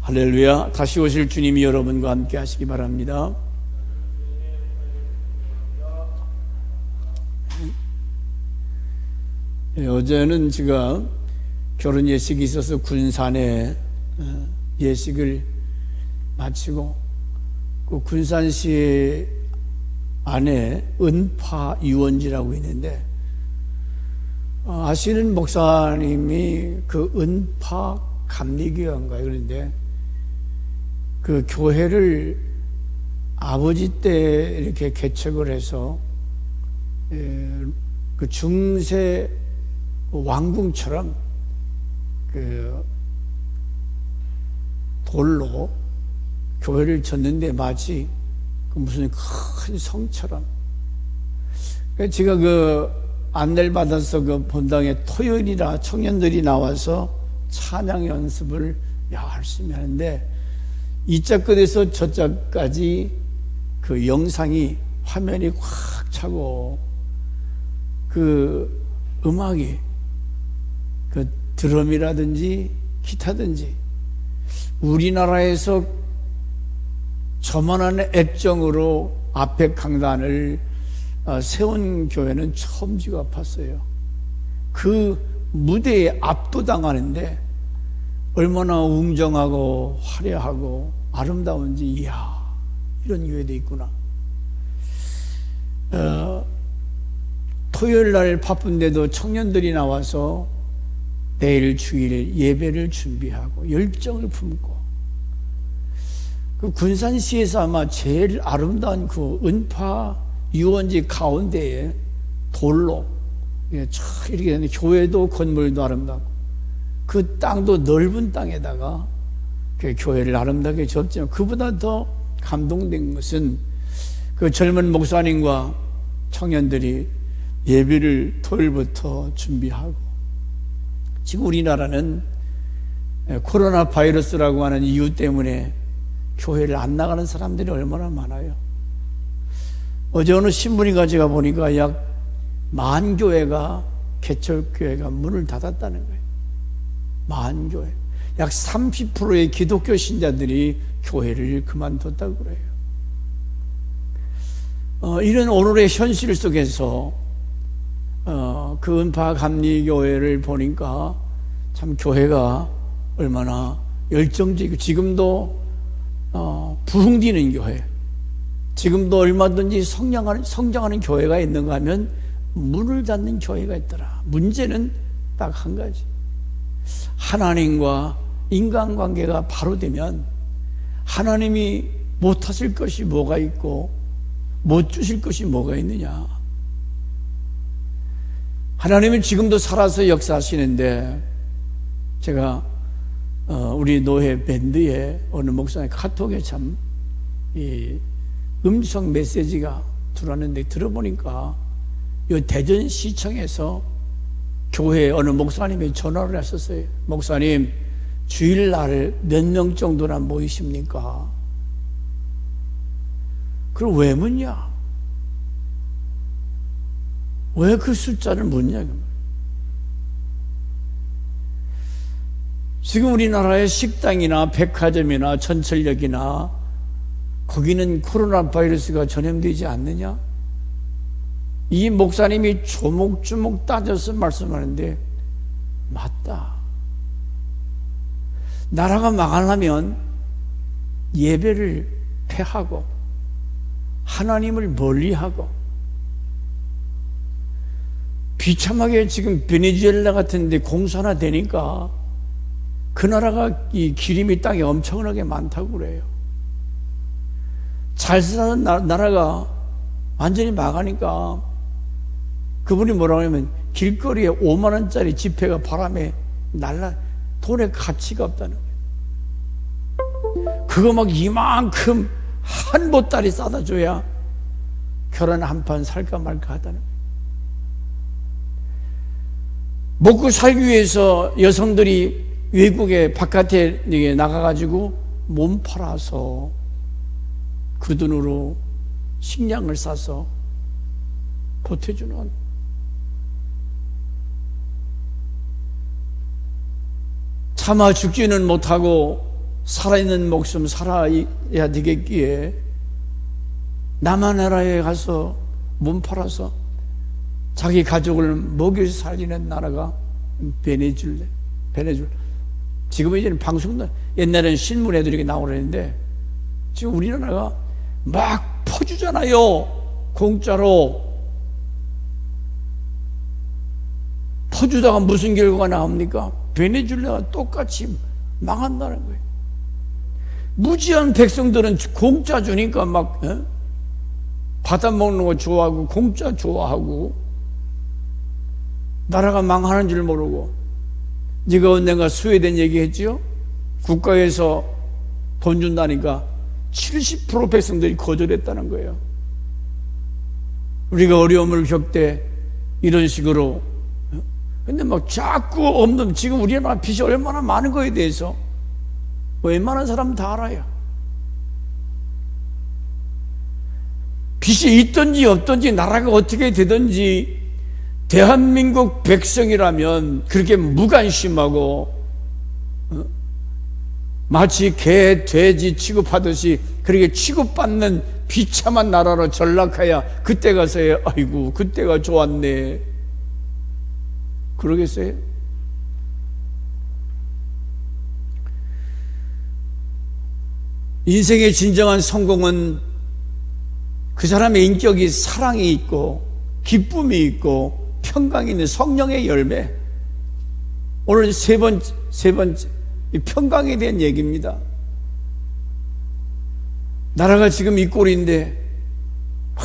할렐루야. 다시 오실 주님이 여러분과 함께 하시기 바랍니다. 어제는 제가 결혼 예식이 있어서 군산에 예식을 마치고 그 군산시 안에 은파 유원지라고 있는데 아시는 목사님이 그 은파 감리교회인가요? 그런데 그 교회를 아버지 때 이렇게 개척을 해서 그 중세 왕궁처럼 그 돌로 교회를 졌는데 마치 그 무슨 큰 성처럼. 제가 그 안내를 받아서 그 본당에 토요일이라 청년들이 나와서 찬양 연습을 열심히 하는데 이자 끝에서 저자까지 그 영상이 화면이 꽉 차고 그 음악이 그 드럼이라든지 기타든지 우리나라에서 저만한 액정으로 앞에 강단을 세운 교회는 처음 지가 봤어요. 그 무대에 압도당하는데 얼마나 웅장하고 화려하고 아름다운지, 이야, 이런 교회도 있구나. 토요일 날 바쁜데도 청년들이 나와서 내일 주일 예배를 준비하고 열정을 품고 그 군산시에서 아마 제일 아름다운 그 은파 유원지 가운데에 돌로 이렇게 되는 교회도 건물도 아름답고 그 땅도 넓은 땅에다가 교회를 아름답게 접지만 그보다 더 감동된 것은 그 젊은 목사님과 청년들이 예배를 토요일부터 준비하고 지금 우리나라는 코로나 바이러스라고 하는 이유 때문에 교회를 안 나가는 사람들이 얼마나 많아요. 어제 어느 신문인가 제가 보니까 약 10,000교회가 개척교회가 문을 닫았다는 거예요. 10,000교회. 약 30%의 기독교 신자들이 교회를 그만뒀다고 그래요. 이런 오늘의 현실 속에서 그 은파 감리교회를 보니까 참 교회가 얼마나 열정적이고 지금도 부흥되는 교회, 지금도 얼마든지 성장하는 교회가 있는가 하면 문을 닫는 교회가 있더라. 문제는 딱 한 가지. 하나님과 인간관계가 바로 되면 하나님이 못 하실 것이 뭐가 있고 못 주실 것이 뭐가 있느냐. 하나님은 지금도 살아서 역사하시는데 제가 우리 노회 밴드에 어느 목사의 카톡에 참 이 음성 메시지가 들어왔는데 들어보니까 이 대전시청에서 교회에 어느 목사님이 전화를 하셨어요. 목사님, 주일날 몇 명 정도나 모이십니까? 그럼 왜 묻냐? 왜 그 숫자를 묻냐? 지금 우리나라의 식당이나 백화점이나 전철역이나 거기는 코로나 바이러스가 전염되지 않느냐? 이 목사님이 조목조목 따져서 말씀하는데 맞다. 나라가 망하려면 예배를 폐하고 하나님을 멀리하고 비참하게 지금 베네수엘라 같은 데 공사나 되니까 그 나라가 이 기름이 땅에 엄청나게 많다고 그래요. 잘 사는 나라가 완전히 망하니까 그분이 뭐라고 하냐면 길거리에 5만 원짜리 지폐가 바람에 날라 돈의 가치가 없다는 거예요. 그거 막 이만큼 한 보따리 싸다 줘야 결혼 한 판 살까 말까 하다는 거예요. 먹고 살기 위해서 여성들이 외국에 바깥에 나가가지고 몸 팔아서 그 돈으로 식량을 사서 보태주는 참아 죽지는 못하고 살아있는 목숨 살아야 되겠기에 남한나라에 가서 몸 팔아서 자기 가족을 먹여 살리는 나라가 베네수엘라. 지금은 이제는 방송도, 옛날에는 신문에도 이렇게 나오는데 지금 우리나라가 막 퍼주잖아요. 공짜로. 퍼주다가 무슨 결과가 나옵니까? 베네수엘라가 똑같이 망한다는 거예요. 무지한 백성들은 공짜 주니까 막 받아먹는 거 좋아하고 공짜 좋아하고 나라가 망하는 줄 모르고. 네가 언젠가 스웨덴 얘기했지요? 국가에서 돈 준다니까 70% 백성들이 거절했다는 거예요. 우리가 어려움을 겪되 이런 식으로. 근데 막 자꾸 없는, 지금 우리나라 빚이 얼마나 많은 거에 대해서 웬만한 사람은 다 알아요. 빚이 있든지 없든지 나라가 어떻게 되든지 대한민국 백성이라면 그렇게 무관심하고 마치 개, 돼지 취급하듯이 그렇게 취급받는 비참한 나라로 전락해야 그때 가서야 아이고 그때가 좋았네 그러겠어요? 인생의 진정한 성공은 그 사람의 인격이 사랑이 있고 기쁨이 있고 평강이 있는 성령의 열매. 오늘 세 번째 이 평강에 대한 얘기입니다. 나라가 지금 이 꼴인데 막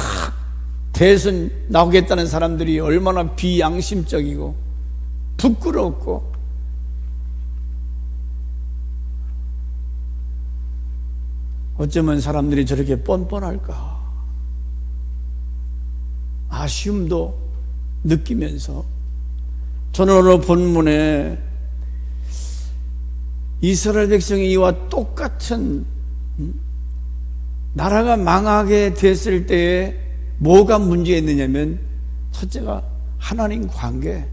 대선 나오겠다는 사람들이 얼마나 비양심적이고 부끄럽고 어쩌면 사람들이 저렇게 뻔뻔할까 아쉬움도 느끼면서 저는 오늘 본문에 이스라엘 백성이 이와 똑같은 나라가 망하게 됐을 때에 뭐가 문제였느냐면 첫째가 하나님 관계,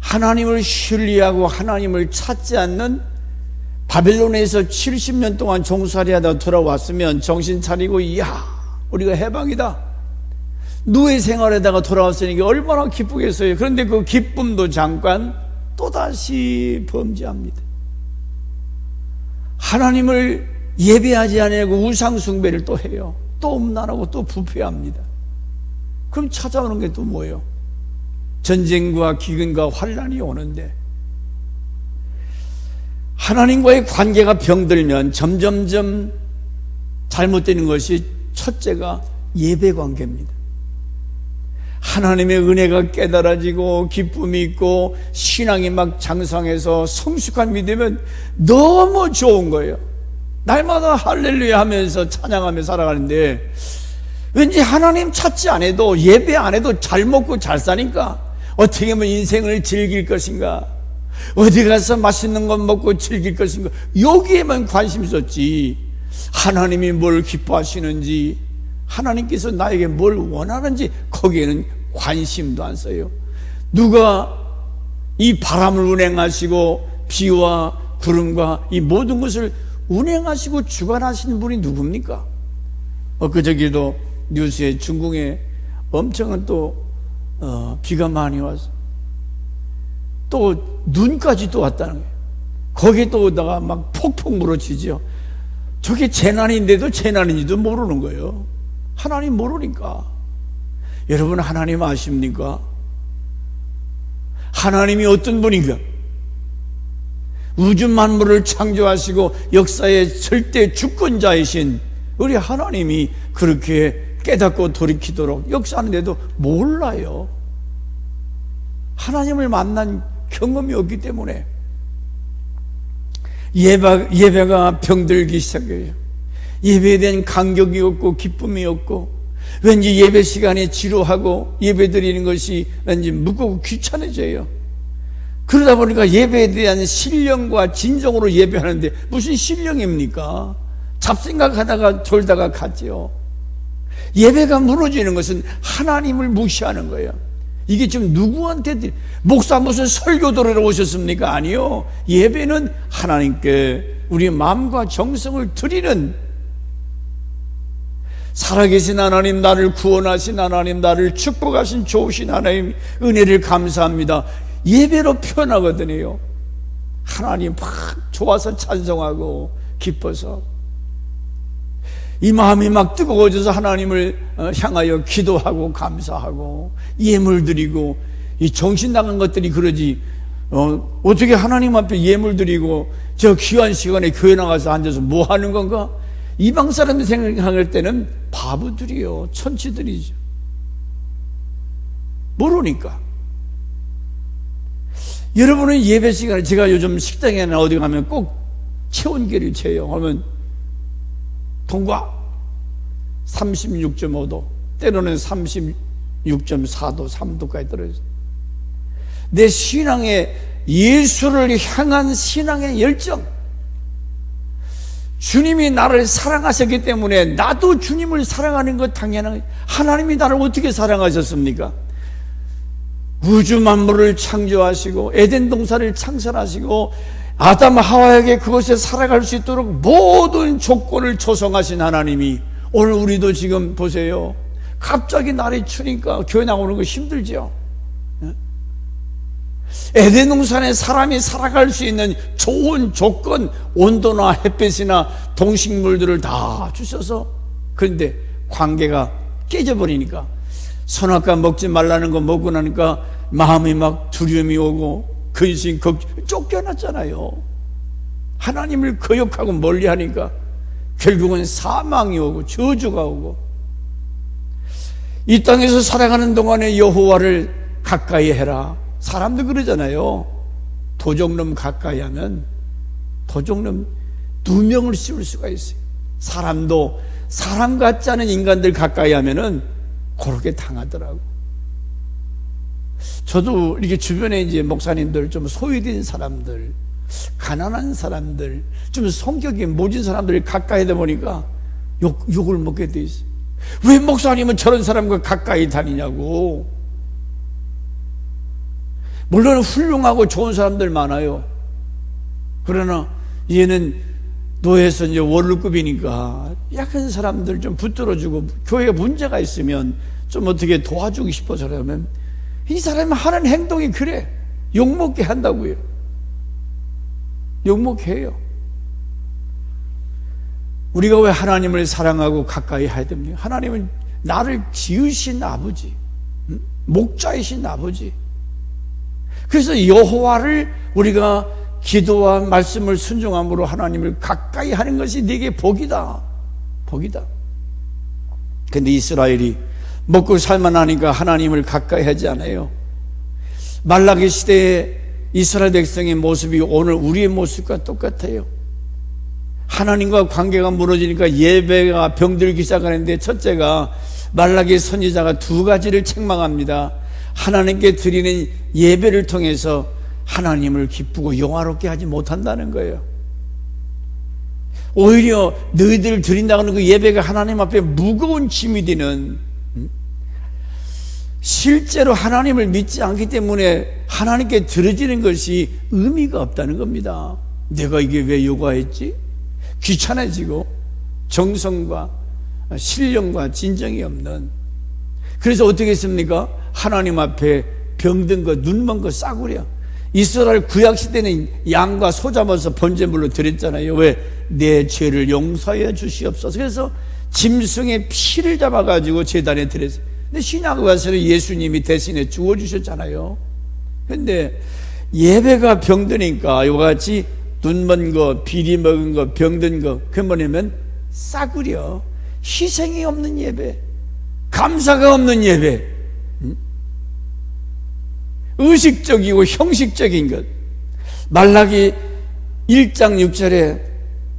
하나님을 신뢰하고 하나님을 찾지 않는 바벨론에서 70년 동안 종살이하다 돌아왔으면 정신 차리고 이야 우리가 해방이다 노예 생활에다가 돌아왔으니까 얼마나 기쁘겠어요. 그런데 그 기쁨도 잠깐 또다시 범죄합니다. 하나님을 예배하지 않고 우상 숭배를 또 해요. 또 음란하고 또 부패합니다. 그럼 찾아오는 게 또 뭐예요? 전쟁과 기근과 환란이 오는데 하나님과의 관계가 병들면 점점점 잘못되는 것이 첫째가 예배 관계입니다. 하나님의 은혜가 깨달아지고 기쁨이 있고 신앙이 막 장성해서 성숙한 믿으면 너무 좋은 거예요. 날마다 할렐루야 하면서 찬양하며 살아가는데 왠지 하나님 찾지 안 해도 예배 안 해도 잘 먹고 잘 사니까 어떻게 하면 인생을 즐길 것인가, 어디 가서 맛있는 것 먹고 즐길 것인가, 여기에만 관심 썼지 하나님이 뭘 기뻐하시는지 하나님께서 나에게 뭘 원하는지 거기에는 관심도 안 써요. 누가 이 바람을 운행하시고 비와 구름과 이 모든 것을 운행하시고 주관하시는 분이 누굽니까? 엊그저께도 뉴스에 중국에 엄청난 또 비가 많이 와서 또 눈까지 또 왔다는 거예요. 거기에 또 오다가 막 폭풍 몰아치죠. 저게 재난인데도 재난인지도 모르는 거예요. 하나님 모르니까. 여러분 하나님 아십니까? 하나님이 어떤 분인가? 우주 만물을 창조하시고 역사의 절대 주권자이신 우리 하나님이 그렇게 깨닫고 돌이키도록 역사하는데도 몰라요. 하나님을 만난 경험이 없기 때문에 예배가 병들기 시작해요. 예배에 대한 감격이 없고 기쁨이 없고 왠지 예배 시간에 지루하고 예배 드리는 것이 왠지 무겁고 귀찮아져요. 그러다 보니까 예배에 대한 신령과 진정으로 예배하는데 무슨 신령입니까? 잡생각하다가 돌다가 갔죠. 예배가 무너지는 것은 하나님을 무시하는 거예요. 이게 지금 누구한테 목사 무슨 설교 들으러 오셨습니까? 아니요. 예배는 하나님께 우리 마음과 정성을 드리는, 살아계신 하나님, 나를 구원하신 하나님, 나를 축복하신 좋으신 하나님 은혜를 감사합니다, 예배로 표현하거든요. 하나님 막 좋아서 찬송하고 기뻐서 이 마음이 막 뜨거워져서 하나님을 향하여 기도하고 감사하고 예물 드리고, 이 정신 나간 것들이 그러지, 어떻게 하나님 앞에 예물 드리고 저 귀한 시간에 교회 나가서 앉아서 뭐 하는 건가? 이방 사람들 생각할 때는 바보들이요, 천치들이죠. 모르니까. 여러분은 예배 시간에, 제가 요즘 식당에나 어디 가면 꼭 체온계를 재요. 하면 통과 36.5도, 때로는 36.4도, 3도까지 떨어져요. 내 신앙의, 예수를 향한 신앙의 열정, 주님이 나를 사랑하셨기 때문에 나도 주님을 사랑하는 것 당연한. 하나님이 나를 어떻게 사랑하셨습니까? 우주 만물을 창조하시고 에덴 동산을 창설하시고 아담 하와에게 그것에 살아갈 수 있도록 모든 조건을 조성하신 하나님이, 오늘 우리도 지금 보세요, 갑자기 날이 추니까 교회 나오는 거 힘들죠. 에덴 동산에 사람이 살아갈 수 있는 좋은 조건, 온도나 햇빛이나 동식물들을 다 주셔서, 그런데 관계가 깨져버리니까, 선악과 먹지 말라는 거 먹고 나니까 마음이 막 두려움이 오고 근심, 쫓겨났잖아요. 하나님을 거역하고 멀리하니까 결국은 사망이 오고 저주가 오고, 이 땅에서 살아가는 동안에 여호와를 가까이 해라. 사람도 그러잖아요. 도적놈 가까이 하면 도적놈 2명을 씌울 수가 있어요. 사람도 사람 같지 않은 인간들 가까이 하면은 그렇게 당하더라고. 저도 이렇게 주변에 이제 목사님들, 좀 소외된 사람들, 가난한 사람들, 좀 성격이 모진 사람들이 가까이 하다 보니까 욕을 먹게 돼 있어요. 왜 목사님은 저런 사람과 가까이 다니냐고. 물론 훌륭하고 좋은 사람들 많아요. 그러나 얘는 노예에서 이제 월급이니까 약한 사람들 좀 붙들어주고, 교회에 문제가 있으면 좀 어떻게 도와주고 싶어서 그러면 이 사람이 하는 행동이 그래. 욕먹게 한다고요. 욕먹게 해요. 우리가 왜 하나님을 사랑하고 가까이 해야 됩니까? 하나님은 나를 지으신 아버지, 목자이신 아버지. 그래서 여호와를 우리가 기도와 말씀을 순종함으로 하나님을 가까이 하는 것이 네게 복이다. 복이다. 근데 이스라엘이 먹고 살만하니까 하나님을 가까이 하지 않아요. 말라기 시대에 이스라엘 백성의 모습이 오늘 우리의 모습과 똑같아요. 하나님과 관계가 무너지니까 예배가 병들기 시작하는데, 첫째가 말라기 선지자가 2가지를 책망합니다. 하나님께 드리는 예배를 통해서 하나님을 기쁘고 영화롭게 하지 못한다는 거예요. 오히려 너희들 드린다고 하는 그 예배가 하나님 앞에 무거운 짐이 되는, 실제로 하나님을 믿지 않기 때문에 하나님께 드려지는 것이 의미가 없다는 겁니다. 내가 이게 왜 요구했지? 귀찮아지고 정성과 신령과 진정이 없는. 그래서 어떻게 했습니까? 하나님 앞에 병든 것, 눈먼 것 싸구려. 이스라엘 구약시대는 양과 소 잡아서 번제물로 드렸잖아요. 왜? 내 죄를 용서해 주시옵소서. 그래서 짐승의 피를 잡아가지고 제단에 드렸어요. 근데 신약에 와서는 예수님이 대신에 주어주셨잖아요. 근데 예배가 병드니까 이와 같이 눈먼 거, 비리 먹은 거, 병든 거, 그게 뭐냐면 싸구려, 희생이 없는 예배, 감사가 없는 예배, 의식적이고 형식적인 것. 말라기 1장 6절에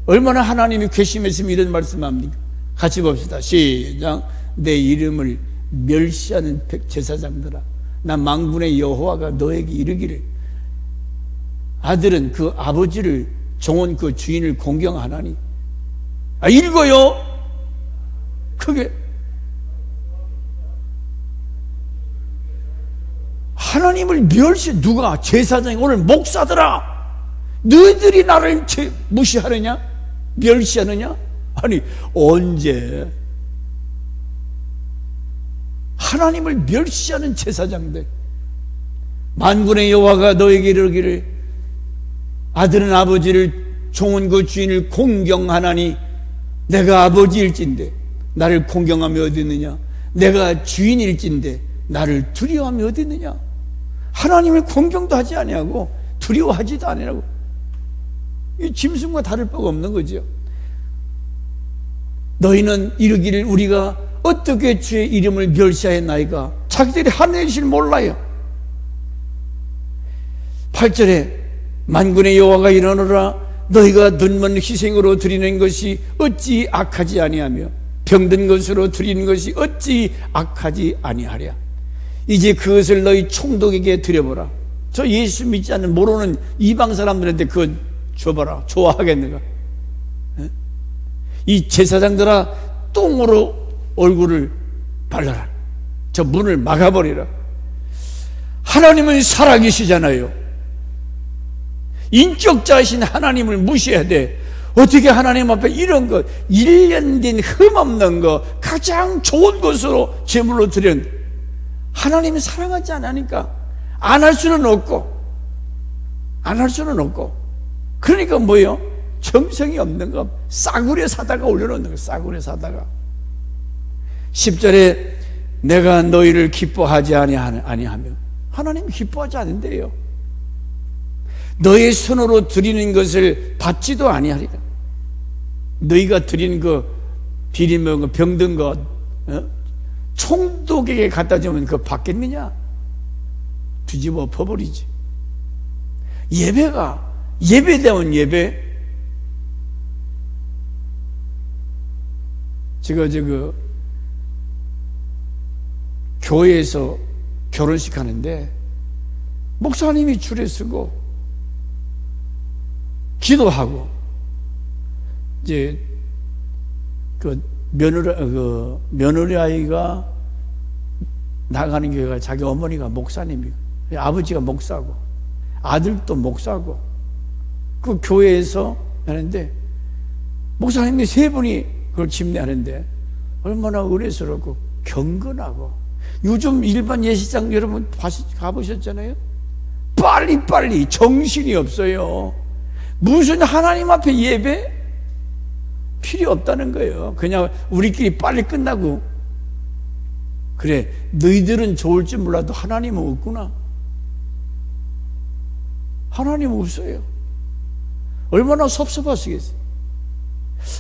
얼마나 하나님이 괘씸했으면 이런 말씀합니까? 같이 봅시다. 시작. 내 이름을 멸시하는 제사장들아, 나 만군의 여호와가 너에게 이르기를, 아들은 그 아버지를, 종은 그 주인을 공경하나니. 읽어요. 그게 하나님을 멸시. 누가? 제사장이. 오늘 목사들아, 너희들이 나를 무시하느냐? 멸시하느냐? 아니, 언제 하나님을 멸시하는 제사장들, 만군의 여호와가 너에게 이르기를 아들은 아버지를 종은 그 주인을 공경하나니 내가 아버지일진데 나를 공경하며 어디 있느냐? 내가 주인일진데 나를 두려워하며 어디 있느냐? 하나님을 공경도 하지 아니하고 두려워하지도 아니하고, 이 짐승과 다를 바가 없는 거죠. 너희는 이르기를 우리가 어떻게 주의 이름을 멸시하였나이까? 자기들이 하나님의 실 몰라요. 8절에 만군의 여호와가 이르노라 너희가 눈먼 희생으로 드리는 것이 어찌 악하지 아니하며 병든 것으로 드리는 것이 어찌 악하지 아니하랴. 이제 그것을 너희 총독에게 드려보라. 저 예수 믿지 않는 모르는 이방 사람들한테 그거 줘봐라. 좋아하겠는가? 이 제사장들아, 똥으로 얼굴을 발라라. 저 문을 막아버리라. 하나님은 살아계시잖아요. 인격자이신 하나님을 무시해야 돼. 어떻게 하나님 앞에 이런 것, 1년 된 흠없는 거, 가장 좋은 것으로 제물로 드린, 하나님이 사랑하지 않으니까 안 할 수는 없고, 그러니까 뭐예요? 정성이 없는 거, 싸구려 사다가 올려놓는 거, 싸구려 사다가. 10절에 내가 너희를 기뻐하지 아니하며, 하나님 기뻐하지 않는데요. 너의 손으로 드리는 것을 받지도 아니하리라. 너희가 드리는 거, 비리면 거, 병든 거, 총독에게 갖다 주면 그거 받겠느냐? 뒤집어 엎어버리지. 예배다운 예배. 제가 교회에서 결혼식 하는데 목사님이 줄에 서고 기도하고, 이제 며느리 아이가 나가는 교회가 자기 어머니가 목사님이고 아버지가 목사고 아들도 목사고, 그 교회에서 하는데 목사님이 3분이 그걸 집례하는데 얼마나 의례스럽고 경건하고, 요즘 일반 예식장 여러분 가보셨잖아요. 빨리 정신이 없어요. 무슨 하나님 앞에 예배? 필요 없다는 거예요. 그냥 우리끼리 빨리 끝나고. 그래, 너희들은 좋을지 몰라도 하나님은 없구나. 하나님 없어요. 얼마나 섭섭하시겠어요.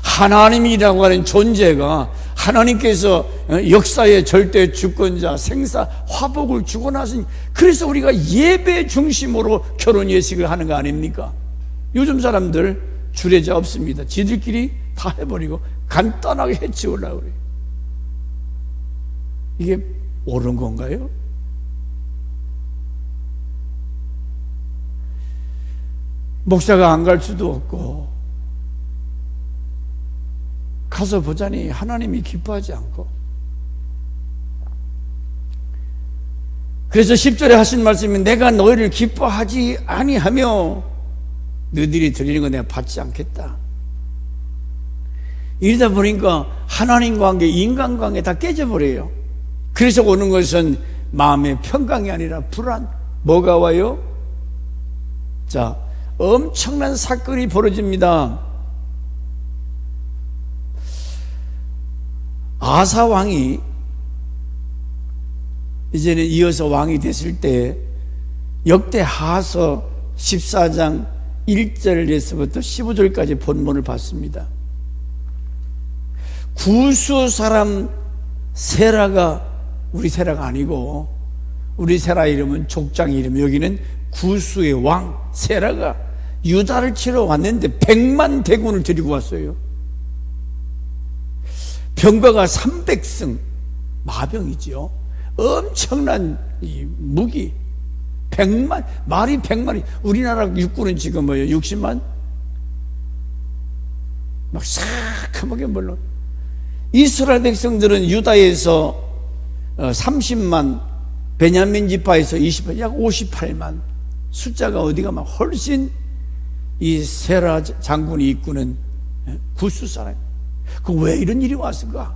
하나님이라고 하는 존재가, 하나님께서 역사의 절대 주권자, 생사, 화복을 주고 나서니, 그래서 우리가 예배 중심으로 결혼 예식을 하는 거 아닙니까? 요즘 사람들 주례자 없습니다. 지들끼리 다 해버리고 간단하게 해치우려고 그래요. 이게 옳은 건가요? 목사가 안 갈 수도 없고, 가서 보자니 하나님이 기뻐하지 않고. 그래서 10절에 하신 말씀이 내가 너희를 기뻐하지 아니하며 너희들이 드리는 거 내가 받지 않겠다. 이러다 보니까 하나님 관계, 인간 관계 다 깨져버려요. 그래서 오는 것은 마음의 평강이 아니라 불안. 뭐가 와요? 자, 엄청난 사건이 벌어집니다. 아사 왕이 이제는 이어서 왕이 됐을 때 역대하서 14장 1절에서부터 15절까지 본문을 봤습니다. 구수 사람 세라가, 우리 세라가 아니고 우리 세라 이름은 족장 이름, 여기는 구수의 왕 세라가 유다를 치러 왔는데 100만 대군을 데리고 왔어요. 병거가 300승, 마병이죠. 엄청난 이 무기, 100만, 말이 100만이, 우리나라 육군은 지금 뭐예요? 60만? 막 새카맣게 물론. 이스라엘 백성들은 유다에서 30만, 베냐민 지파에서 20만, 약 58만. 숫자가 어디가 막 훨씬 이 세라 장군이 이끄는 구스 사람. 그 왜 이런 일이 왔을까?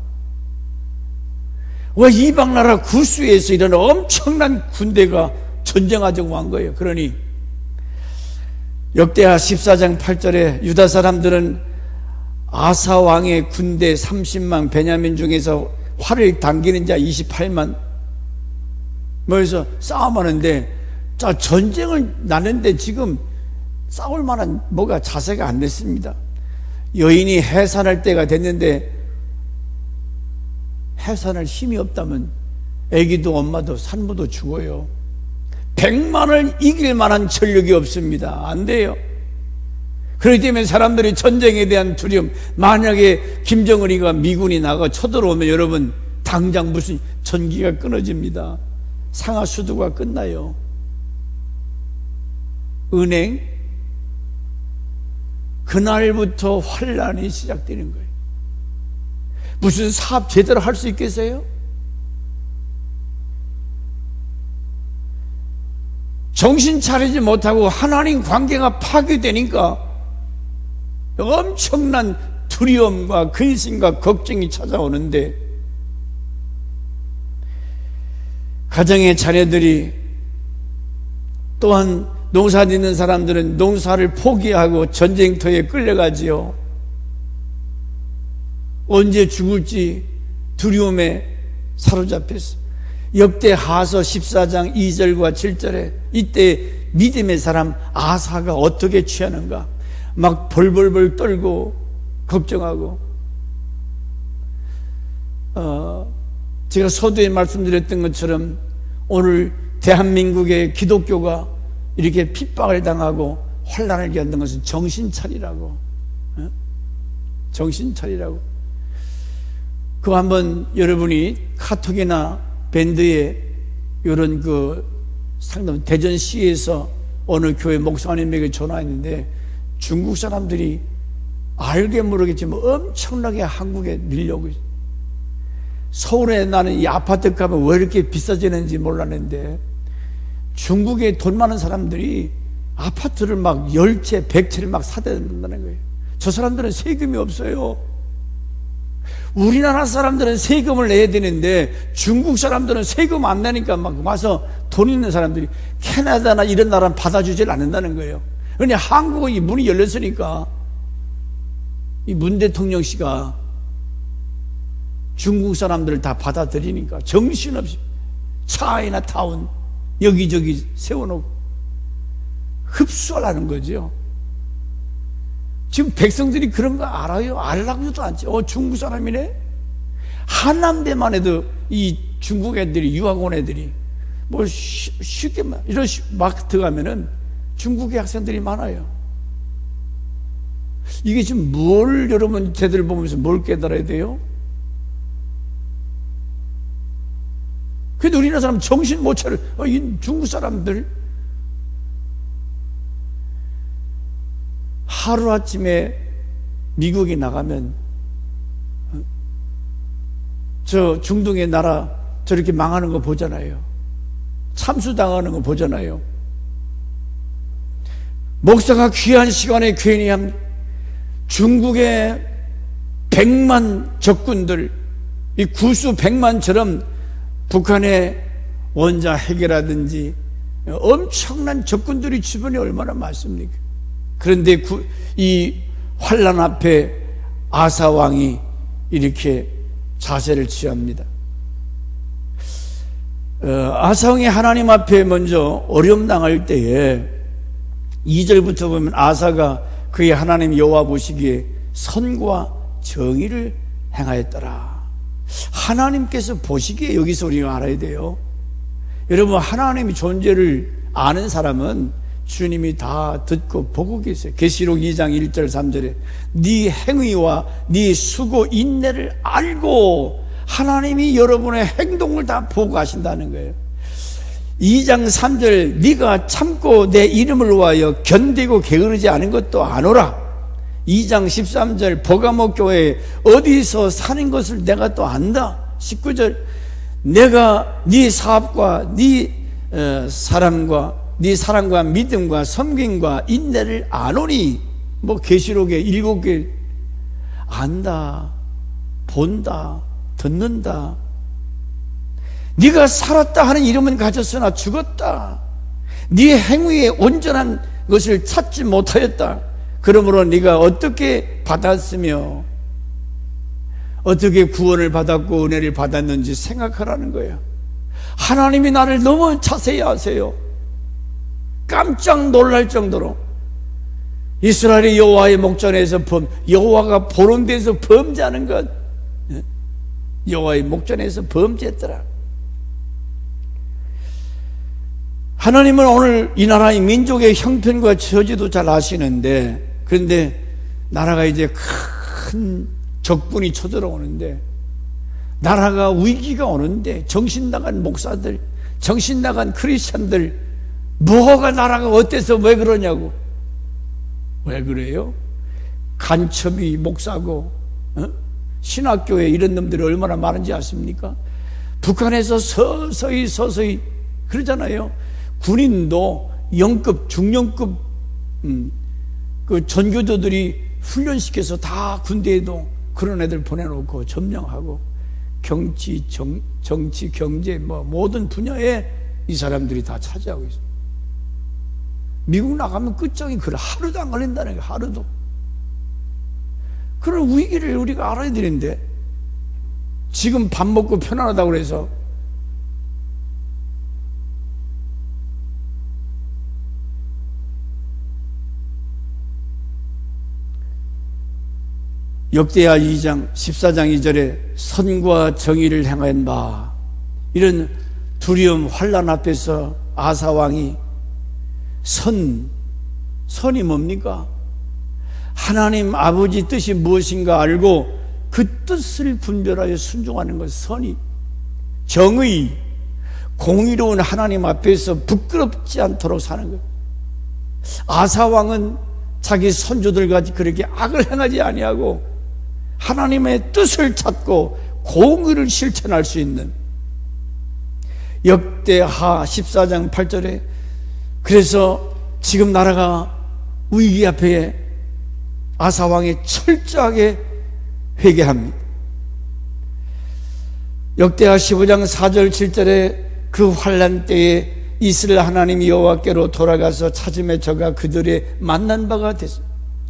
왜 이방 나라 구스에서 이런 엄청난 군대가 전쟁하자고 한 거예요. 그러니 역대하 14장 8절에 유다 사람들은 아사 왕의 군대 30만, 베냐민 중에서 활을 당기는 자 28만 모여서 싸움하는데, 자, 전쟁을 나는데 지금 싸울 만한 뭐가 자세가 안 됐습니다. 여인이 해산할 때가 됐는데 해산할 힘이 없다면 아기도 엄마도 산모도 죽어요. 100만을 이길 만한 전력이 없습니다. 안 돼요. 그렇기 때문에 사람들이 전쟁에 대한 두려움, 만약에 김정은이가 미군이 나가 쳐들어오면 여러분 당장 무슨 전기가 끊어집니다. 상하수도가 끝나요. 은행, 그날부터 환란이 시작되는 거예요. 무슨 사업 제대로 할 수 있겠어요? 정신 차리지 못하고 하나님 관계가 파괴되니까 엄청난 두려움과 근심과 걱정이 찾아오는데, 가정의 자녀들이, 또한 농사 짓는 사람들은 농사를 포기하고 전쟁터에 끌려가지요. 언제 죽을지 두려움에 사로잡혔어. 역대하서 14장 2절과 7절에 이때 믿음의 사람 아사가 어떻게 취하는가, 막 벌벌벌 떨고 걱정하고, 제가 서두에 말씀드렸던 것처럼 오늘 대한민국의 기독교가 이렇게 핍박을 당하고 환난을 겪는 것은 정신 차리라고, 정신 차리라고. 그 한번 여러분이 카톡이나 밴드에 이런 상담, 대전시에서 어느 교회 목사님에게 전화했는데 중국 사람들이 알게 모르겠지만 엄청나게 한국에 밀려오고 있어요. 서울에 나는 이 아파트 값은 왜 이렇게 비싸지는지 몰랐는데 중국에 돈 많은 사람들이 아파트를 막 10채, 100채를 막 사대는다는 거예요. 저 사람들은 세금이 없어요. 우리나라 사람들은 세금을 내야 되는데 중국 사람들은 세금 안 내니까 막 와서 돈 있는 사람들이, 캐나다나 이런 나라는 받아주질 않는다는 거예요. 그런데 한국은 이 문이 열렸으니까 이 문 대통령 씨가 중국 사람들을 다 받아들이니까 정신없이 차이나 타운 여기저기 세워놓고 흡수하라는 거죠. 지금 백성들이 그런 거 알아요? 알라고도 않죠. 중국 사람이네? 한남대만 해도 이 중국 애들이, 유학원 애들이 뭐 쉽게 이런 마트 가면은 중국의 학생들이 많아요. 이게 지금 뭘 여러분 제대로 보면서 뭘 깨달아야 돼요? 그래도 우리나라 사람 정신 못 차려. 이 중국 사람들 하루아침에 미국에 나가면 저 중동의 나라 저렇게 망하는 거 보잖아요. 참수당하는 거 보잖아요. 목사가 귀한 시간에 괜히 중국의 100만 적군들, 이 구수 100만처럼 북한의 원자 핵이라든지 엄청난 적군들이 주변에 얼마나 많습니까? 그런데 이 환난 앞에 아사 왕이 이렇게 자세를 취합니다. 아사 왕이 하나님 앞에 먼저 어려움 당할 때에 2절부터 보면 아사가 그의 하나님 여호와 보시기에 선과 정의를 행하였더라. 하나님께서 보시기에 여기서 우리가 알아야 돼요. 여러분, 하나님의 존재를 아는 사람은 주님이 다 듣고 보고 계세요. 계시록 2장 1절 3절에 네 행위와 네 수고 인내를 알고 하나님이 여러분의 행동을 다 보고 가신다는 거예요. 2장 3절 네가 참고 내 이름을 위하여 견디고 게으르지 않은 것도 아노라. 2장 13절 버가모 교회에 어디서 사는 것을 내가 또 안다. 19절 내가 네 사업과 네 사람과 네 사랑과 믿음과 섬김과 인내를 아노니. 뭐 계시록에 7개 안다, 본다, 듣는다. 네가 살았다 하는 이름은 가졌으나 죽었다. 네 행위의 온전한 것을 찾지 못하였다. 그러므로 네가 어떻게 받았으며 어떻게 구원을 받았고 은혜를 받았는지 생각하라는 거예요. 하나님이 나를 너무 자세히 아세요. 깜짝 놀랄 정도로. 이스라엘이 여호와의 목전에서 여호와가 보는 데서 범죄하는 것, 여호와의 목전에서 범죄했더라. 하나님은 오늘 이 나라의 민족의 형편과 처지도 잘 아시는데, 그런데 나라가 이제 큰 적군이 쳐들어오는데, 나라가 위기가 오는데 정신 나간 목사들, 정신 나간 크리스찬들, 뭐가 나라가 어때서 왜 그러냐고. 왜 그래요? 간첩이 목사고 신학교에 이런 놈들이 얼마나 많은지 아십니까? 북한에서 서서히 그러잖아요. 군인도 영급, 중령급 그 전교조들이 훈련시켜서 다 군대에도 그런 애들 보내놓고 점령하고, 정치, 경제 뭐 모든 분야에 이 사람들이 다 차지하고 있어요. 미국 나가면 끝장이 그래. 하루도 안 걸린다는 거예요. 하루도. 그런 위기를 우리가 알아야 되는데, 지금 밥 먹고 편안하다고 그래서 역대하 2장 14장 2절에 선과 정의를 행한 바, 이런 두려움 환난 앞에서 아사왕이 선이 뭡니까? 하나님 아버지 뜻이 무엇인가 알고 그 뜻을 분별하여 순종하는 것, 선이. 정의, 공의로운 하나님 앞에서 부끄럽지 않도록 사는 것. 아사왕은 자기 선조들과 그렇게 악을 행하지 아니하고 하나님의 뜻을 찾고 공의를 실천할 수 있는. 역대하 14장 8절에 그래서 지금 나라가 위기 앞에 아사왕이 철저하게 회개합니다. 역대하 15장 4절 7절에 그 환난 때에 이스라엘 하나님 여호와께로 돌아가서 찾음에 저가 그들의 만난 바가 됐어요.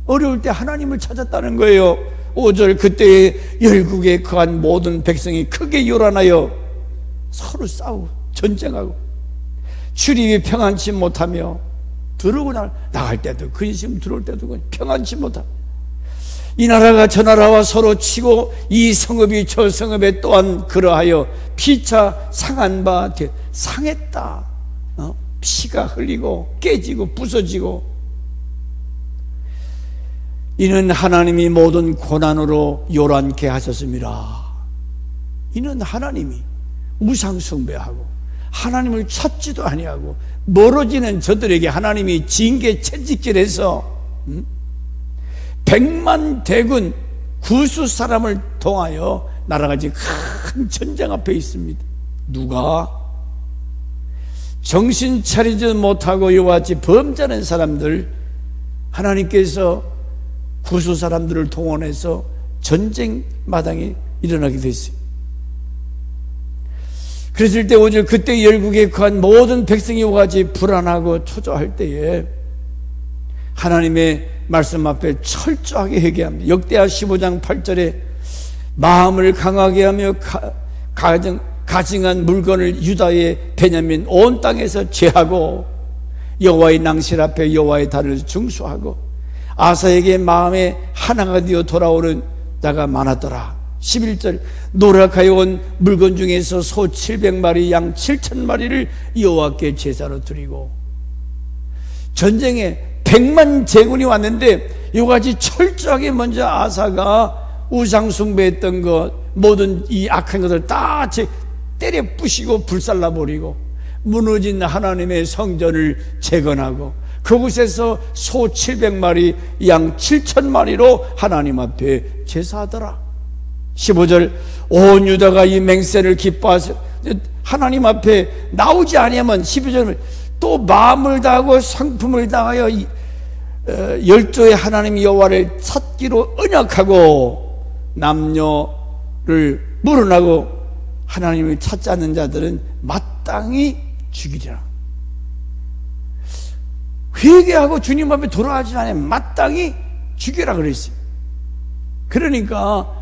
어려울 때 하나님을 찾았다는 거예요. 5절 그때에 열국에 거한 모든 백성이 크게 요란하여 서로 싸우고 전쟁하고 출입이 평안치 못하며 들어오고 나갈 때도 근심, 들어올 때도 평안치 못하고, 이 나라가 저 나라와 서로 치고 이 성읍이 저 성읍에 또한 그러하여 피차 상한 바 상했다. 피가 흘리고 깨지고 부서지고. 이는 하나님이 모든 고난으로 요란케 하셨습니다. 이는 하나님이 우상 숭배하고 하나님을 찾지도 아니하고 멀어지는 저들에게 하나님이 징계 채찍질해서 100만 대군 구수 사람을 통하여 나라가 지금 큰 전쟁 앞에 있습니다. 누가? 정신 차리지 못하고 이와 같이 범죄하는 사람들, 하나님께서 구수 사람들을 동원해서 전쟁 마당에 일어나게 됐어요. 그랬을 때 5절 그때 열국에 거한 모든 백성이 이와 같이 불안하고 초조할 때에 하나님의 말씀 앞에 철저하게 회개합니다. 역대하 15장 8절에 마음을 강하게 하며 가증한 물건을 유다의 베냐민 온 땅에서 제하고 여호와의 낭실 앞에 여호와의 달을 중수하고 아사에게 마음에 하나가 되어 돌아오는 자가 많았더라. 11절 노력하여 온 물건 중에서 소 700마리 양 7,000마리를 여호와께 제사로 드리고, 전쟁에 100만 제군이 왔는데 이같이 철저하게 먼저 아사가 우상 숭배했던 것, 모든 이 악한 것을 다 때려 부시고 불살라버리고 무너진 하나님의 성전을 재건하고 그곳에서 소 700마리 양 7,000마리로 하나님 앞에 제사하더라. 15절 온 유다가 이 맹세를 기뻐하서 하나님 앞에 나오지 아니하면 12절 또 마음을 다하고 성품을 다하여 열조의 하나님 여호와를 찾기로 언약하고 남녀를 물어나고 하나님을 찾지 않는 자들은 마땅히 죽이리라. 회개하고 주님 앞에 돌아가지 않으면 마땅히 죽여라 그랬어요. 그러니까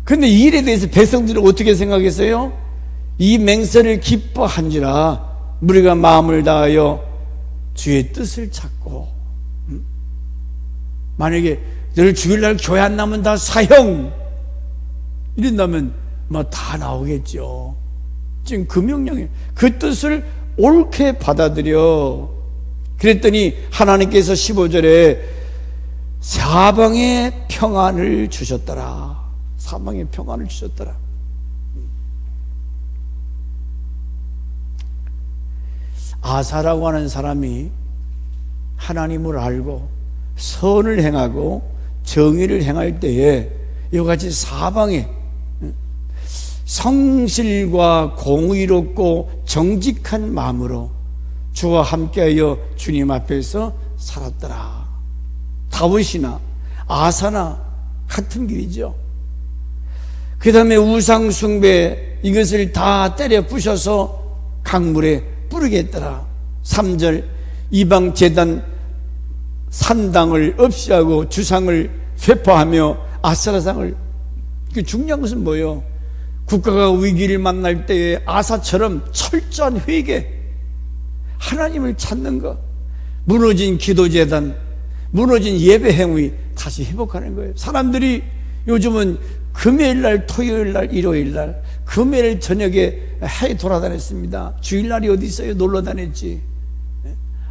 근데 이 일에 대해서 백성들은 어떻게 생각했어요? 이 맹세를 기뻐한지라 우리가 마음을 다하여 주의 뜻을 찾고, 만약에 너를 죽일 날 교회 안 나면 다 사형 이런다면 뭐 다 나오겠죠. 지금 그 명령에 그 뜻을 옳게 받아들여. 그랬더니 하나님께서 15절에 사방에 평안을 주셨더라. 사방에 평안을 주셨더라. 아사라고 하는 사람이 하나님을 알고 선을 행하고 정의를 행할 때에 이같이 사방에 성실과 공의롭고 정직한 마음으로 주와 함께하여 주님 앞에서 살았더라. 다윗이나 아사나 같은 길이죠. 그 다음에 우상숭배 이것을 다 때려 부셔서 강물에 뿌리겠더라. 3절 이방 제단 산당을 없이하고 주상을 회포하며 아세라상을. 그 중요한 것은 뭐예요? 국가가 위기를 만날 때에 아사처럼 철저한 회개, 하나님을 찾는 것, 무너진 기도재단, 무너진 예배 행위 다시 회복하는 거예요. 사람들이 요즘은 금요일날, 토요일날, 일요일날, 금요일 저녁에 해외 돌아다녔습니다. 주일날이 어디 있어요? 놀러 다녔지.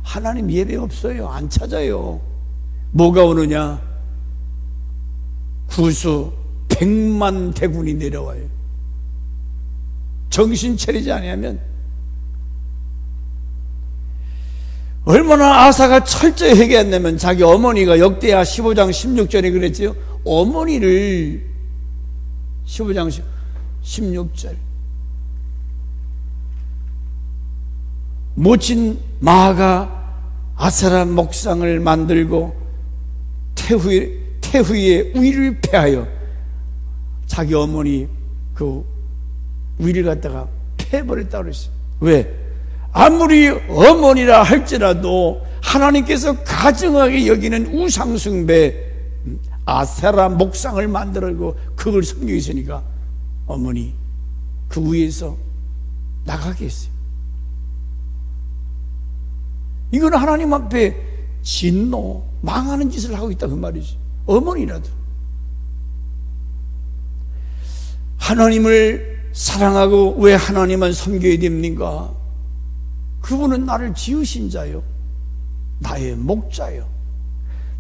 하나님 예배 없어요. 안 찾아요. 뭐가 오느냐? 구수 100만 대군이 내려와요. 정신 차리지 아니하면. 얼마나 아사가 철저히 회개했냐면 자기 어머니가 역대하 15장 16절에 그랬지요. 어머니를 15장 16절 모친 마아가 아세라 목상을 만들고 태후의 위를 패하여 자기 어머니 그 위를 갖다가 패버렸다고 그랬어요. 왜? 아무리 어머니라 할지라도 하나님께서 가증하게 여기는 우상숭배 아세라 목상을 만들고 그걸 섬기고 있으니까 어머니 그 위에서 나가게 했어요. 이건 하나님 앞에 진노, 망하는 짓을 하고 있다 그 말이지. 어머니라도 하나님을 사랑하고 왜 하나님만 섬겨야 됩니까? 그분은 나를 지으신 자요, 나의 목자요.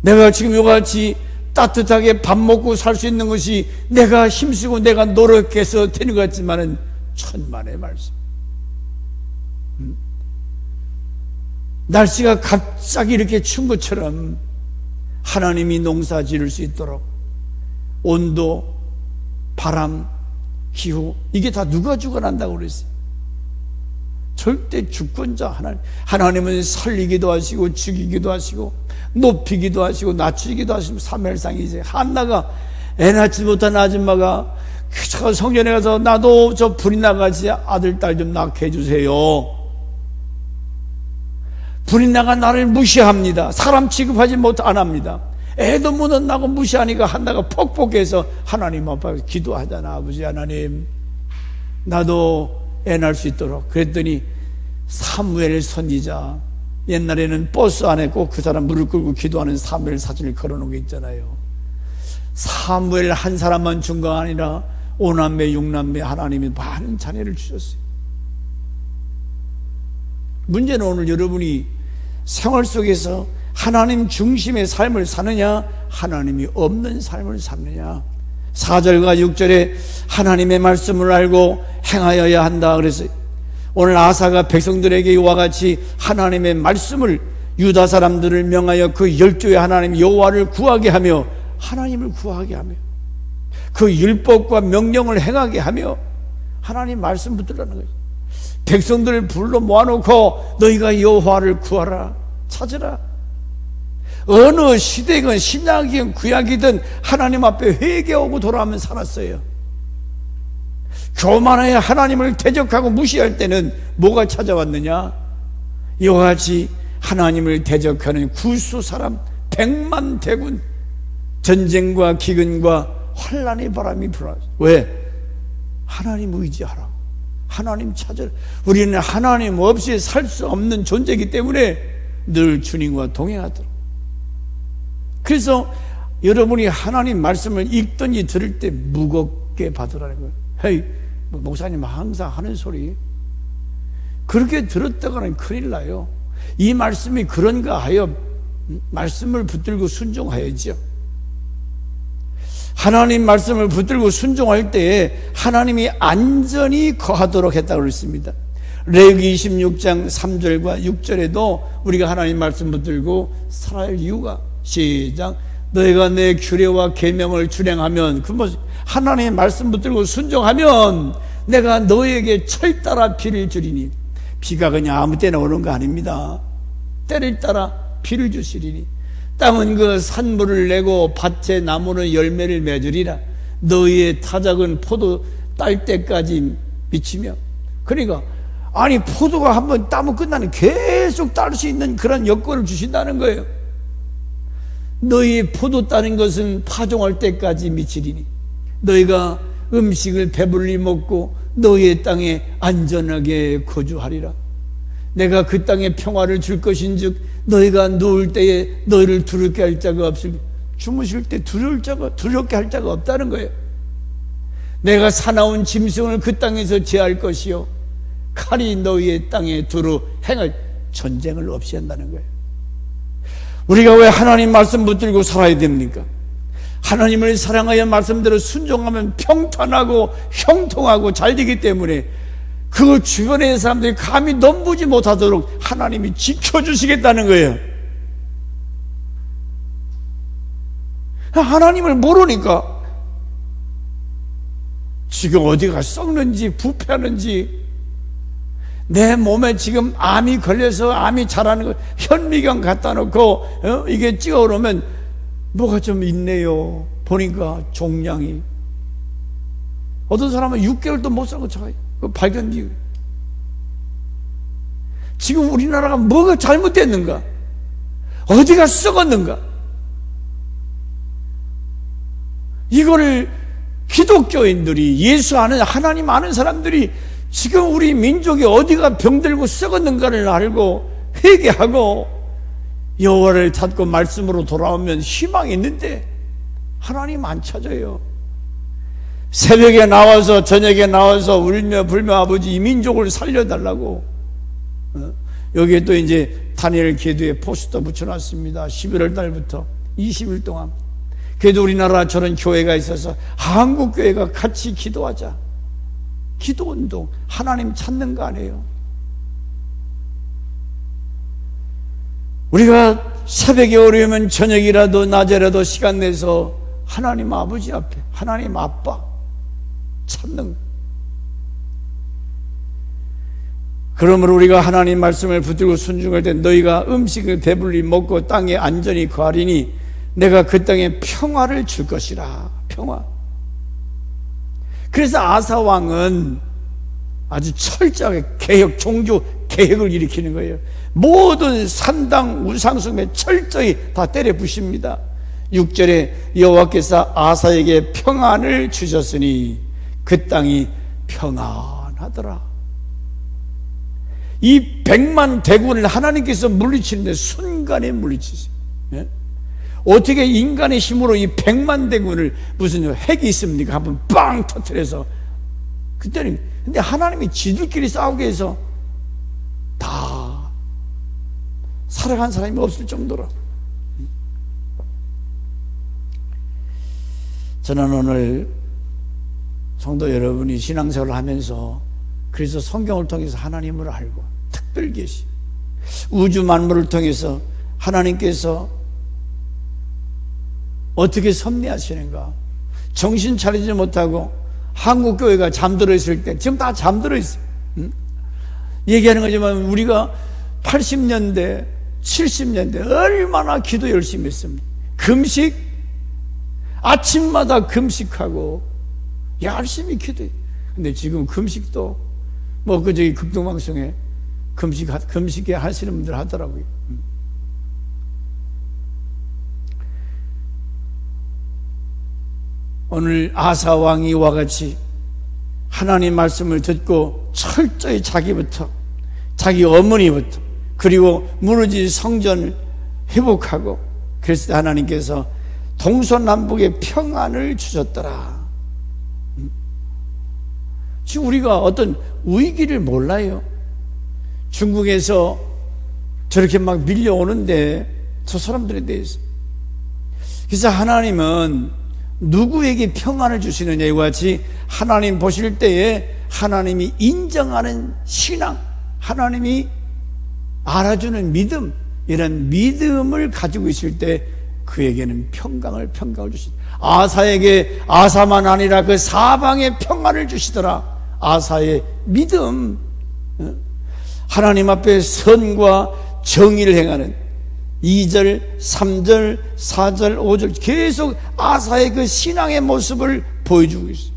내가 지금 이같이 따뜻하게 밥 먹고 살 수 있는 것이 내가 힘쓰고 내가 노력해서 되는 것 같지만은 천만의 말씀. 날씨가 갑자기 이렇게 추운 것처럼 하나님이 농사 지을 수 있도록 온도, 바람, 기후 이게 다 누가 주관한다고 그랬어요? 절대 주권자 하나님. 하나님은 살리기도 하시고 죽이기도 하시고 높이기도 하시고 낮추기도 하시고 삼일상이지. 한나가 애 낳지 못한 아줌마가 저 성전에 가서 나도 저 불이 나가지 아들 딸 좀 낳게 해주세요. 불이 나가 나를 무시합니다. 사람 취급하지 못 안 합니다. 애도 못 낳고 무시하니까 한나가 퍽퍽해서 하나님 앞에 기도하잖아. 아버지 하나님 나도 애 낳을 수 있도록. 그랬더니 사무엘 선지자, 옛날에는 버스 안에 꼭 그 사람 무릎 꿇고 기도하는 사무엘 사진을 걸어놓은 게 있잖아요. 사무엘 한 사람만 준 거 아니라 5남매 6남매 하나님이 많은 자녀를 주셨어요. 문제는 오늘 여러분이 생활 속에서 하나님 중심의 삶을 사느냐 하나님이 없는 삶을 사느냐. 4절과 6절에 하나님의 말씀을 알고 행하여야 한다 그랬어요. 오늘 아사가 백성들에게 이와 같이 하나님의 말씀을, 유다 사람들을 명하여 그 열조의 하나님 여호와를 구하게 하며 하나님을 구하게 하며 그 율법과 명령을 행하게 하며 하나님 말씀 붙들라는 거예요. 백성들을 불러 모아놓고 너희가 여호와를 구하라, 찾으라. 어느 시대건 신약이든 구약이든 하나님 앞에 회개하고 돌아오면 살았어요. 교만하여 하나님을 대적하고 무시할 때는 뭐가 찾아왔느냐? 이와 같이 하나님을 대적하는 구수 사람 100만 대군, 전쟁과 기근과 환난의 바람이 불어왔어요. 왜? 하나님 의지하라, 하나님 찾으라. 우리는 하나님 없이 살 수 없는 존재이기 때문에 늘 주님과 동행하도록. 그래서 여러분이 하나님 말씀을 읽든지 들을 때 무겁게 받으라는 거예요. 헤이, 목사님 항상 하는 소리, 그렇게 들었다가는 큰일 나요. 이 말씀이 그런가 하여 말씀을 붙들고 순종하야죠. 하나님 말씀을 붙들고 순종할 때에 하나님이 안전히 거하도록 했다고 그랬습니다. 레위기 26장 3절과 6절에도 우리가 하나님 말씀 붙들고 살아야 할 이유가, 시작, 너희가 내 규례와 계명을 준행하면, 그 뭐 하나님의 말씀 붙들고 순종하면 내가 너희에게 철따라 비를 주리니, 비가 그냥 아무 때나 오는 거 아닙니다. 때를 따라 비를 주시리니, 땅은 그 산물을 내고 밭에 나무는 열매를 맺으리라. 너희의 타작은 포도 딸 때까지 미치며. 그러니까 아니, 포도가 한번 따면 끝나는, 계속 딸 수 있는 그런 여건을 주신다는 거예요. 너희의 포도 따는 것은 파종할 때까지 미치리니 너희가 음식을 배불리 먹고 너희의 땅에 안전하게 거주하리라. 내가 그 땅에 평화를 줄 것인즉 너희가 누울 때에 너희를 두렵게 할 자가 없을, 주무실 때 두렵게 할 자가 없다는 거예요. 내가 사나운 짐승을 그 땅에서 제할 것이요 칼이 너희의 땅에 두루 행할, 전쟁을 없이 한다는 거예요. 우리가 왜 하나님 말씀 붙들고 살아야 됩니까? 하나님을 사랑하여 말씀대로 순종하면 평탄하고 형통하고 잘 되기 때문에 그 주변의 사람들이 감히 넘보지 못하도록 하나님이 지켜주시겠다는 거예요. 하나님을 모르니까 지금 어디가 썩는지 부패하는지, 내 몸에 지금 암이 걸려서 암이 자라는 거 현미경 갖다 놓고 이게 찍어 놓으면 뭐가 좀 있네요. 보니까 종양이, 어떤 사람은 6개월도 못 살고 자요. 그 발견 이후. 지금 우리나라가 뭐가 잘못됐는가? 어디가 썩었는가? 이거를 기독교인들이, 예수 아는, 하나님 아는 사람들이 지금 우리 민족이 어디가 병들고 썩었는가를 알고 회개하고 여호와를 찾고 말씀으로 돌아오면 희망이 있는데 하나님 안 찾아요. 새벽에 나와서 저녁에 나와서 울며 불며 아버지 이 민족을 살려달라고. 여기에 또 이제 다니엘 기도에 포스터 붙여놨습니다. 11월 달부터 20일 동안. 그래도 우리나라 저런 교회가 있어서 한국교회가 같이 기도하자. 기도운동, 하나님 찾는 거 아니에요. 우리가 새벽에 어려우면 저녁이라도 낮에라도 시간 내서 하나님 아버지 앞에, 하나님 아빠 찾는 거. 그러므로 우리가 하나님 말씀을 붙들고 순종할 때 너희가 음식을 배불리 먹고 땅에 안전히 거하리니 내가 그 땅에 평화를 줄 것이라. 평화. 그래서 아사 왕은 아주 철저하게 개혁, 종교 개혁을 일으키는 거예요. 모든 산당 우상숭배 철저히 다 때려 부십니다. 6절에 여호와께서 아사에게 평안을 주셨으니 그 땅이 평안하더라. 이 100만 대군을 하나님께서 물리치는데 순간에 물리치세요. 예? 어떻게 인간의 힘으로 이 100만 대군을, 무슨 핵이 있습니까? 한번 빵 터뜨려서. 그때는, 근데 하나님이 지들끼리 싸우게 해서 다 살아간 사람이 없을 정도로. 저는 오늘 성도 여러분이 신앙생활을 하면서 그래서 성경을 통해서 하나님을 알고 특별 계시, 우주 만물을 통해서 하나님께서 어떻게 섭리하시는가, 정신 차리지 못하고 한국교회가 잠들어 있을 때, 지금 다 잠들어 있어요. 얘기하는 거지만 우리가 80년대, 70년대 얼마나 기도 열심히 했습니다. 금식, 아침마다 금식하고 열심히 기도해. 근데 지금 금식도 저기 극동방송에 금식에 하시는 분들 하더라고요. 오늘 아사 왕이 와 같이 하나님 말씀을 듣고 철저히 자기부터, 자기 어머니부터, 그리고 무너진 성전을 회복하고, 그래서 하나님께서 동서남북의 평안을 주셨더라. 지금 우리가 어떤 위기를 몰라요. 중국에서 저렇게 막 밀려오는데 저 사람들에 대해서. 그래서 하나님은 누구에게 평안을 주시느냐, 이와 같이 하나님 보실 때에 하나님이 인정하는 신앙, 하나님이 알아주는 믿음, 이런 믿음을 가지고 있을 때 그에게는 평강을 주시더라. 아사에게 아사만 아니라 그 사방에 평안을 주시더라. 아사의 믿음, 하나님 앞에 선과 정의를 행하는 2절, 3절, 4절, 5절 계속 아사의 그 신앙의 모습을 보여주고 있어요.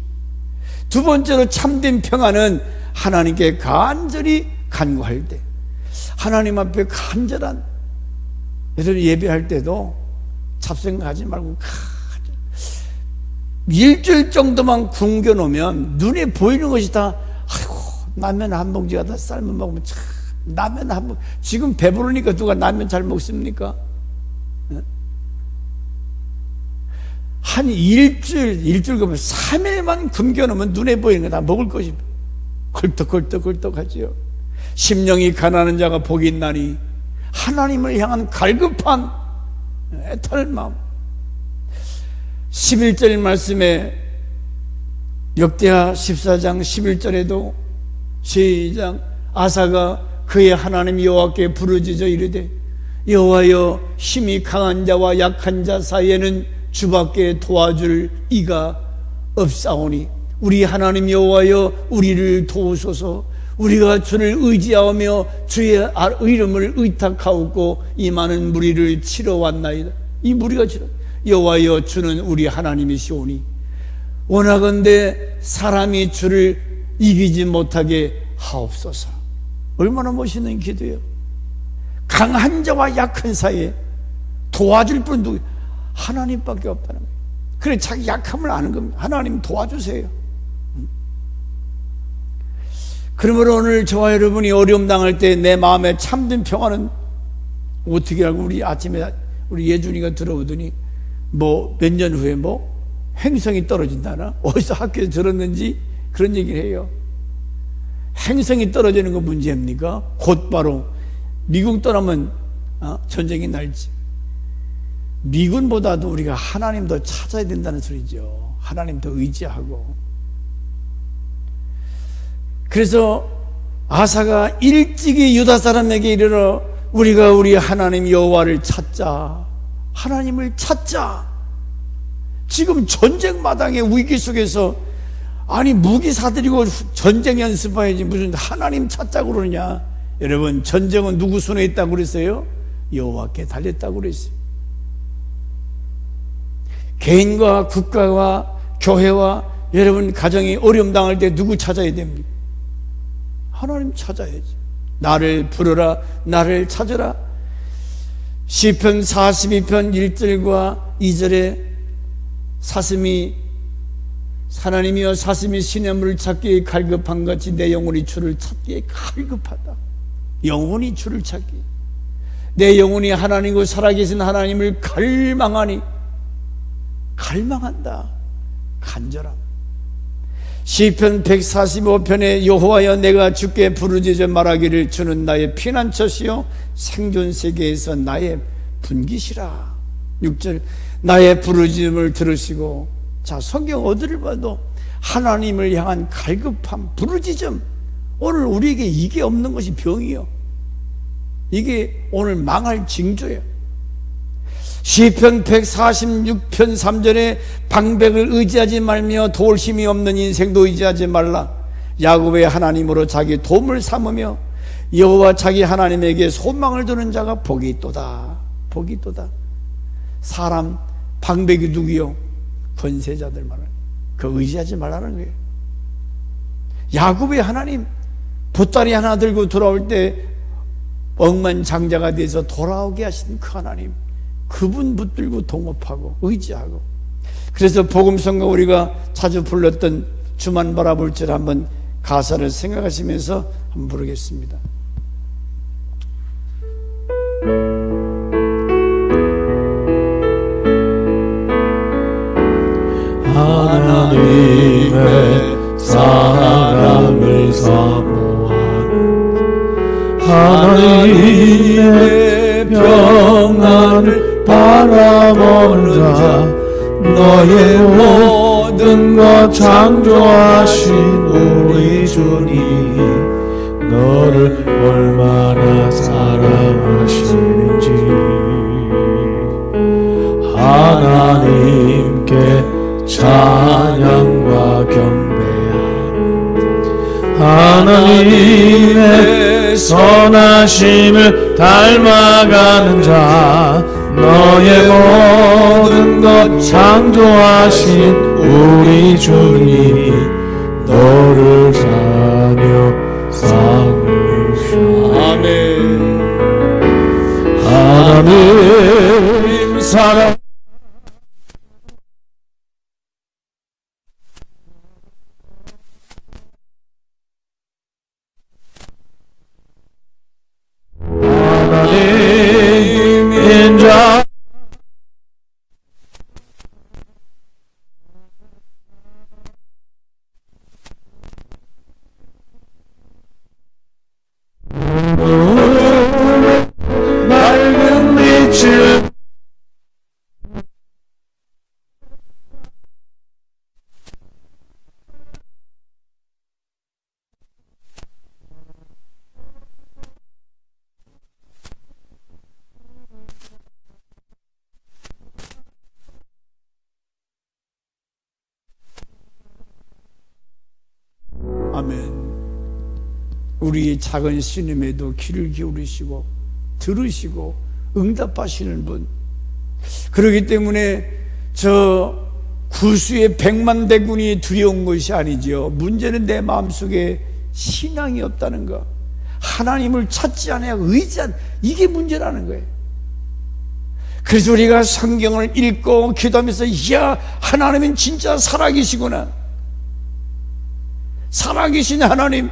두 번째로 참된 평안은 하나님께 간절히 간구할 때, 하나님 앞에 간절한, 여러분 예배할 때도 잡생각하지 말고 일주일 정도만 굶겨 놓으면 눈에 보이는 것이 다, 아이고 라면 한 봉지 갖다 삶아 먹으면 참, 라면 한 봉, 지금 배부르니까 누가 라면 잘 먹습니까? 한 일주일 그러면 3일만 굶겨 놓으면 눈에 보이는 거 다 먹을 것이 헐떡헐떡 하지요. 심령이 가난한 자가 복이 있나니, 하나님을 향한 갈급한 애타는 마음. 11절 말씀에 역대하 14장 11절에도 시작, 아사가 그의 하나님 여호와께 부르짖어 이르되, 여호와여, 힘이 강한 자와 약한 자 사이에는 주밖에 도와줄 이가 없사오니 우리 하나님 여호와여, 우리를 도우소서. 우리가 주를 의지하며 주의 이름을 의탁하옵고 이 많은 무리를 치러 왔나이다. 이 무리가 치러, 여호와여, 주는 우리 하나님이시오니 원하건대 사람이 주를 이기지 못하게 하옵소서. 얼마나 멋있는 기도예요. 강한 자와 약한 사이에 도와줄 분은 누구? 하나님밖에 없다는 거예요. 그래, 자기 약함을 아는 겁니다. 하나님 도와주세요. 그러므로 오늘 저와 여러분이 어려움 당할 때 내 마음에 참된 평안은 어떻게 하고, 우리 아침에 우리 예준이가 들어오더니 몇 년 후에 행성이 떨어진다나, 어디서 학교에서 들었는지 그런 얘기를 해요. 행성이 떨어지는 거 문제입니까? 곧바로 미국 떠나면 전쟁이 날지. 미군보다도 우리가 하나님 더 찾아야 된다는 소리죠. 하나님 더 의지하고. 그래서 아사가 일찍이 유다 사람에게 이르러 우리가 우리 하나님 여호와를 찾자, 하나님을 찾자. 지금 전쟁 마당의 위기 속에서, 아니 무기 사들이고 전쟁 연습해야지 무슨 하나님 찾자고 그러냐. 여러분, 전쟁은 누구 손에 있다고 그랬어요? 여호와께 달렸다고 그랬어요. 개인과 국가와 교회와 여러분 가정이 어려움 당할 때 누구 찾아야 됩니까? 하나님 찾아야지. 나를 부르라, 나를 찾으라. 시편 42편 1절과 2절에 하나님이여, 사슴이 시냇물을 찾기에 갈급한 같이 내 영혼이 주를 찾기에 갈급하다. 영혼이 주를 찾기, 내 영혼이 하나님과 살아계신 하나님을 갈망하니, 갈망한다. 간절함. 시편 145편에 여호와여, 내가 주께 부르짖어 말하기를 주는 나의 피난처시요 생존 세계에서 나의 분깃이라. 6절, 나의 부르짖음을 들으시고. 자, 성경 어디를 봐도 하나님을 향한 갈급함, 부르짖음. 오늘 우리에게 이게 없는 것이 병이요, 이게 오늘 망할 징조예요. 시편 146편 3절에 방백을 의지하지 말며 도울 힘이 없는 인생도 의지하지 말라. 야곱의 하나님으로 자기 도움을 삼으며 여호와 자기 하나님에게 소망을 두는 자가 복이 있도다. 복이 있도다. 사람 방백이 누구요? 권세자들 말하는, 그 의지하지 말라는 거예요. 야곱의 하나님, 보따리 하나 들고 돌아올 때 억만장자가 돼서 돌아오게 하신 그 하나님, 그분 붙들고 동업하고 의지하고. 그래서 복음성가 우리가 자주 불렀던 주만 바라볼 줄 한번 가사를 생각하시면서 한번 부르겠습니다. 하나님의 사랑을 사모하는 하나님의 평안을 바라보는 자, 너의 모든 것 창조하신 우리 주님, 너를 얼마나 사랑하시는지. 하나님께 찬양과 경배하는 하나님의 선하심을 닮아가는 자, 너의 모든 것 창조하신 우리 주님이 너를 사며 삼으시오. 아멘. 하나님 사랑 하나님 인자 맑은 빛을 아멘. 우리의 작은 신음에도 귀를 기울이시고 들으시고 응답하시는 분. 그렇기 때문에 저 구수의 100만 대군이 두려운 것이 아니죠. 문제는 내 마음속에 신앙이 없다는 것, 하나님을 찾지 않아야 의지한, 이게 문제라는 거예요. 그래서 우리가 성경을 읽고 기도하면서, 이야, 하나님은 진짜 살아계시구나, 살아계신 하나님,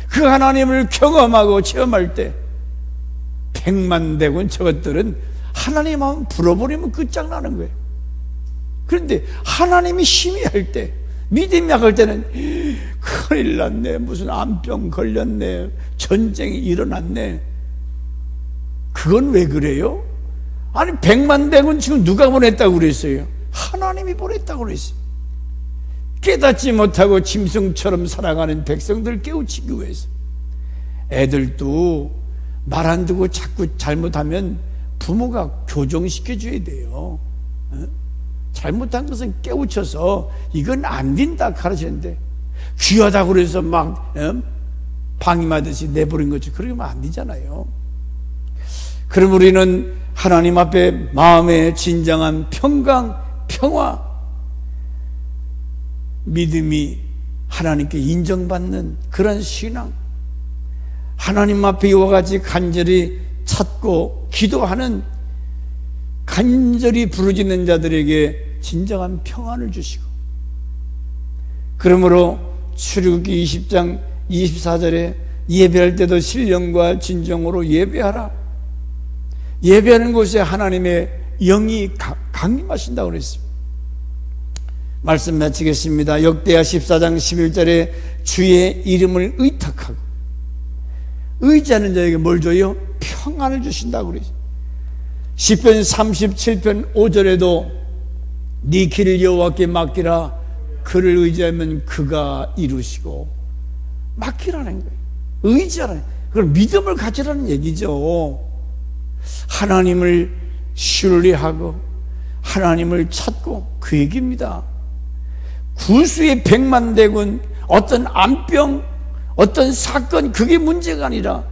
그 하나님을 경험하고 체험할 때 100만 대군 저것들은 하나님 하면 불어버리면 끝장나는 거예요. 그런데 하나님이 희미할 때, 믿음이 약할 때는 큰일 났네, 무슨 암병 걸렸네, 전쟁이 일어났네. 그건 왜 그래요? 아니 100만 대군 지금 누가 보냈다고 그랬어요? 하나님이 보냈다고 그랬어요. 깨닫지 못하고 짐승처럼 살아가는 백성들 깨우치기 위해서. 애들도 말 안 듣고 자꾸 잘못하면 부모가 교정시켜줘야 돼요. 잘못한 것은 깨우쳐서 이건 안 된다 가르치는데, 귀하다고 그래서 막 방임하듯이 내버린 거지, 그러면 안 되잖아요. 그럼 우리는 하나님 앞에 마음의 진정한 평강, 평화, 믿음이 하나님께 인정받는 그런 신앙, 하나님 앞에 이와 같이 간절히 찾고 기도하는, 간절히 부르짖는 자들에게 진정한 평안을 주시고, 그러므로 출애굽기 20장 24절에 예배할 때도 신령과 진정으로 예배하라. 예배하는 곳에 하나님의 영이 강림하신다고 그랬습니다. 말씀 마치겠습니다. 역대하 14장 11절에 주의 이름을 의탁하고 의지하는 자에게 뭘 줘요? 평안을 주신다고 그러죠. 시편 37편 5절에도 네 길을 여호와께 맡기라, 그를 의지하면 그가 이루시고, 맡기라는 거예요. 의지하라는, 그걸 믿음을 가지라는 얘기죠. 하나님을 신뢰하고 하나님을 찾고, 그 얘기입니다. 구수의 100만 대군, 어떤 암병, 어떤 사건, 그게 문제가 아니라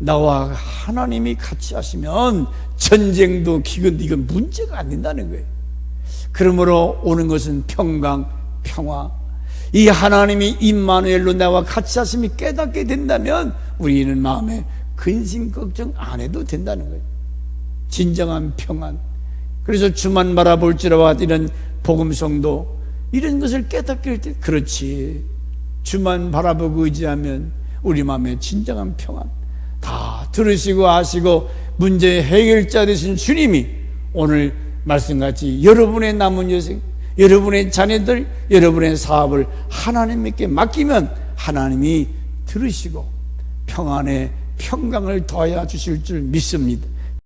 나와 하나님이 같이 하시면 전쟁도 기근도 이건 문제가 안 된다는 거예요. 그러므로 오는 것은 평강, 평화. 이 하나님이 임마누엘로 나와 같이 하심이 깨닫게 된다면 우리는 마음에 근심 걱정 안 해도 된다는 거예요. 진정한 평안. 그래서 주만 바라볼지라와 이런 복음성도 이런 것을 깨닫게 할 때, 그렇지, 주만 바라보고 의지하면 우리 마음에 진정한 평안. 다 들으시고 아시고 문제의 해결자 되신 주님이 오늘 말씀같이 여러분의 남은 여생, 여러분의 자녀들, 여러분의 사업을 하나님께 맡기면 하나님이 들으시고 평안에 평강을 더하여 주실 줄 믿습니다.